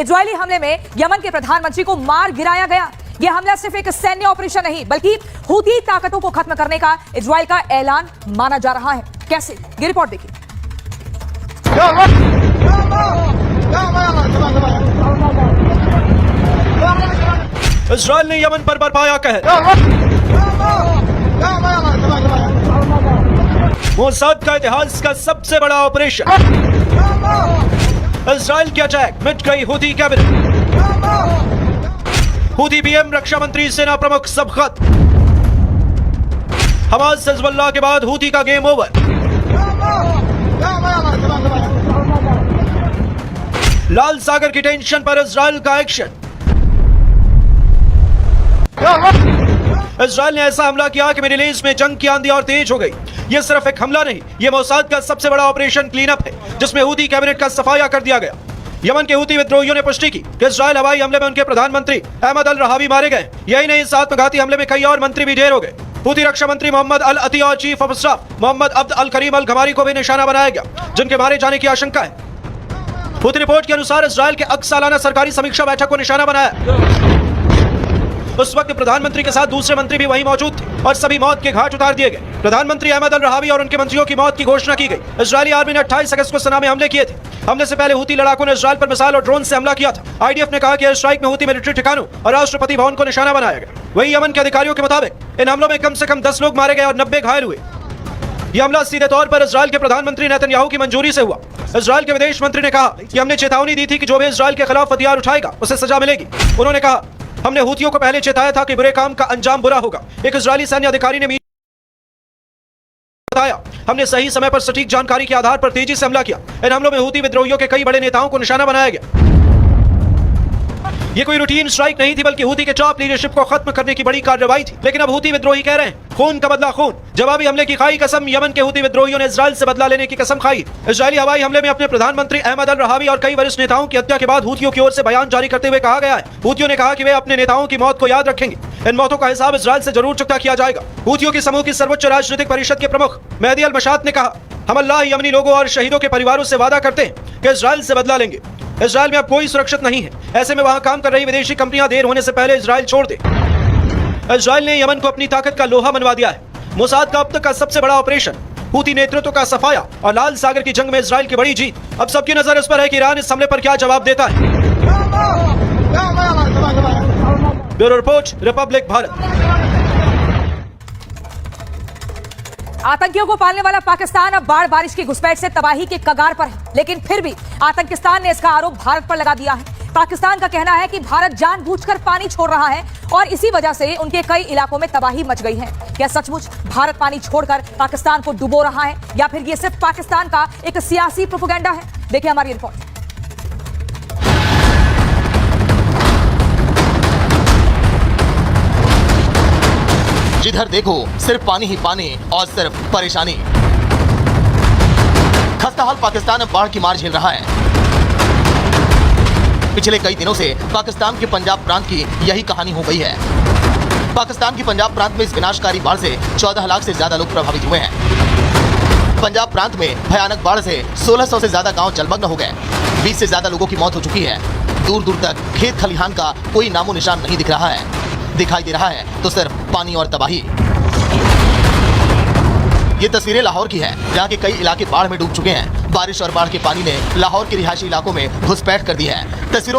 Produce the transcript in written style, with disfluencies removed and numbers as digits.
Israeli हमले में Yemen के प्रधानमंत्री को मार गिराया गया। यह हमला सिर्फ एक सैन्य ऑपरेशन नहीं बल्कि हूती ताकतों को खत्म करने का इजरायल का ऐलान माना जा रहा है। कैसे, ये रिपोर्ट देखिए। इजरायल ने यमन पर बरपाया कहर। मोसाद का इतिहास का सबसे बड़ा ऑपरेशन। इजरायल की अटैक, मिट गई हूती कैबिनेट। हूती पीएम, रक्षा मंत्री, सेना प्रमुख सब खत्म। हमास हिजबुल्लाह के बाद हूती का गेम ओवर। लाल सागर की टेंशन पर इजरायल का एक्शन। इजरायल ने ऐसा हमला किया कि मिडिल ईस्ट में जंग की आंधी और तेज हो गई। यह सिर्फ एक हमला नहीं, यह मोसाद का सबसे बड़ा ऑपरेशन क्लीनअप है, जिसमें हूती कैबिनेट का सफाया कर दिया गया। यमन के हूती विद्रोहियों ने पुष्टि की कि इजरायल हवाई हमले में उनके प्रधानमंत्री अहमद अल रहावी मारे गए। यही नहीं, इस आत्मघाती हमले में कई और मंत्री भी ढेर हो गए। हूती रक्षा मंत्री मोहम्मद अल अतिया और चीफ ऑफ स्टाफ मोहम्मद अब्द अल करीम अल घमारी को भी निशाना बनाया गया, जिनके मारे जाने की आशंका है। हूती रिपोर्ट के अनुसार इजरायल के सालाना सरकारी समीक्षा बैठक को निशाना बनाया। उस वक्त प्रधानमंत्री के साथ दूसरे मंत्री भी वहीं मौजूद थे और सभी मौत के घाट उतार दिए गए। प्रधानमंत्री अहमद अल रहावी और उनके मंत्रियों की मौत की घोषणा की गई। इजरायली आर्मी ने 28 अगस्त को सना में हमले किए थे। हमले से पहले हूती लड़ाकों ने इजरायल पर मिसाइल और ड्रोन से हमला किया था। आईडीएफ ने कहा कि एयर स्ट्राइक में हूती मिलिट्री ठिकानों और राष्ट्रपति भवन को निशाना बनाया गया। वहीं यमन के अधिकारियों के मुताबिक इन हमलों में कम से कम 10 लोग मारे गए और 90 घायल हुए। यह हमला सीधे तौर पर इजरायल के प्रधानमंत्री नेतन्याहू की मंजूरी से हुआ। इजरायल के विदेश मंत्री ने कहा कि हमने चेतावनी दी थी कि जो भी इजरायल के खिलाफ हथियार उठाएगा उसे सजा मिलेगी। उन्होंने कहा, हमने हूतियों को पहले चेताया था कि बुरे काम का अंजाम बुरा होगा। एक इजरायली सैन्य अधिकारी ने बताया, हमने सही समय पर सटीक जानकारी के आधार पर तेजी से हमला किया। इन हमलों में हूती विद्रोहियों के कई बड़े नेताओं को निशाना बनाया गया। ये कोई रूटीन स्ट्राइक नहीं थी, बल्कि हूती के टॉप लीडरशिप को खत्म करने की बड़ी कार्रवाई थी। लेकिन अब हूती विद्रोही कह रहे हैं, खून का बदला खून। जवाबी हमले की खाई कसम। यमन के हूती विद्रोहियों ने इजरायल से बदला लेने की कसम खाई। इजरायली हवाई हमले में अपने प्रधानमंत्री अहमद अल रहावी और कई वरिष्ठ नेताओं की हत्या के बाद हूतियों की ओर से बयान जारी करते हुए कहा गया है, हूतियों ने कहा कि वे अपने नेताओं की मौत को याद रखेंगे। इन मौतों का हिसाब इजरायल से जरूर चुकता किया जाएगा। हूतियों की समूह की सर्वोच्च राजनीतिक परिषद के प्रमुख मेहदी अल मशात ने कहा, हम अल्लाह यमनी लोगों और शहीदों के परिवारों से वादा करते हैं कि इजरायल से बदला लेंगे। इजरायल में अब कोई सुरक्षित नहीं है। ऐसे में वहां काम कर रही विदेशी कंपनियां देर होने से पहले इजरायल छोड़ दे। इजरायल ने यमन को अपनी ताकत का लोहा मनवा दिया है। मोसाद का अब तक का सबसे बड़ा ऑपरेशन, हूती नेतृत्व का सफाया और लाल सागर की जंग में इजरायल की बड़ी जीत। अब सबकी नजर इस पर है कि ईरान इस हमले पर क्या जवाब देता है। Bureau report, Republic Bharat. आतंकियों को पालने वाला पाकिस्तान अब बाढ़ बारिश की घुसपैठ से तबाही के कगार पर है, लेकिन फिर भी आतंकिस्तान ने इसका आरोप भारत पर लगा दिया है। पाकिस्तान का कहना है कि भारत जानबूझकर पानी छोड़ रहा है और इसी वजह से उनके कई इलाकों में तबाही मच गई है। क्या सचमुच भारत पानी छोड़कर पाकिस्तान को डुबो रहा है या फिर ये सिर्फ पाकिस्तान का एक सियासी प्रोपेगेंडा है? देखिए हमारी रिपोर्ट। जिधर देखो सिर्फ पानी ही पानी और सिर्फ परेशानी। खस्ता हाल पाकिस्तान अब बाढ़ की मार झेल रहा है। पिछले कई दिनों से पाकिस्तान के पंजाब प्रांत की यही कहानी हो गई है। पाकिस्तान की पंजाब प्रांत में इस विनाशकारी बाढ़ से 14 लाख से ज्यादा लोग प्रभावित हुए हैं। पंजाब प्रांत में भयानक बाढ़ से 1600 से ज्यादा गांव जलमग्न हो गए। 20 से ज्यादा लोगों की मौत हो चुकी है। दूर दूर तक खेत खलिहान का कोई नामो निशान नहीं दिख रहा है। दिखाई दे रहा है तो सिर्फ पानी और तबाही। ये तस्वीरें लाहौर की है, जहाँ के कई इलाके बाढ़ में डूब चुके हैं। बारिश और बाढ़ के पानी ने लाहौर के रिहायशी इलाकों में घुसपैठ कर दी है। तस्वीरों